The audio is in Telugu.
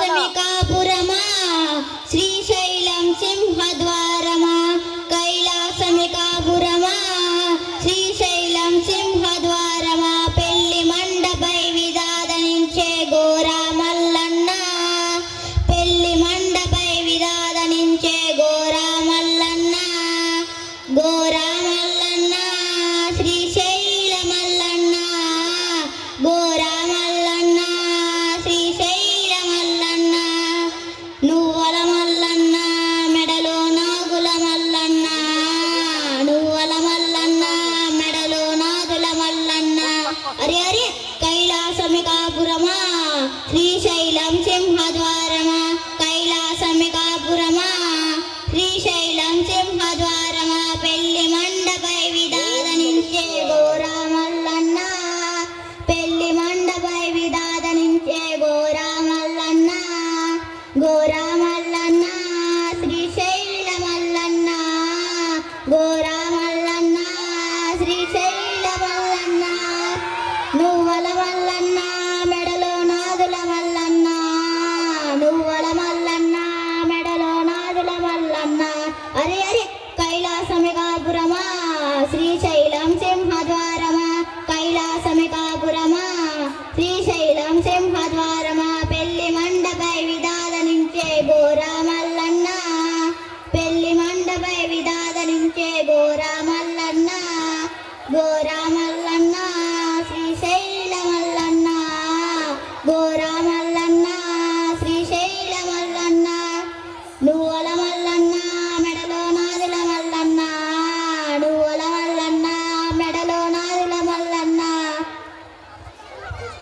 కైలాసమికాపురమా శ్రీశైలం సింహద్వారమా కైలాసమికాపురమా శ్రీశైలం సింహద్వారమా పెళ్లి మండపై విదాదనించే గోరా మల్లన్న పెళ్లి మండపై విదాదనించే గోరా మల్లన్న గోరా మల్లన్న శ్రీశైల మల్లన్న గోరా మల్లన్న శ్రీశైల మల్లన్న నువ్వల మల్లన్న మెడలో నాగుల మల్లన్న నువ్వల మల్లన్న మెడలో నాగుల మల్లన్న అరే అరే కైలాసమికాపురమా శ్రీశైలం సింహద్వార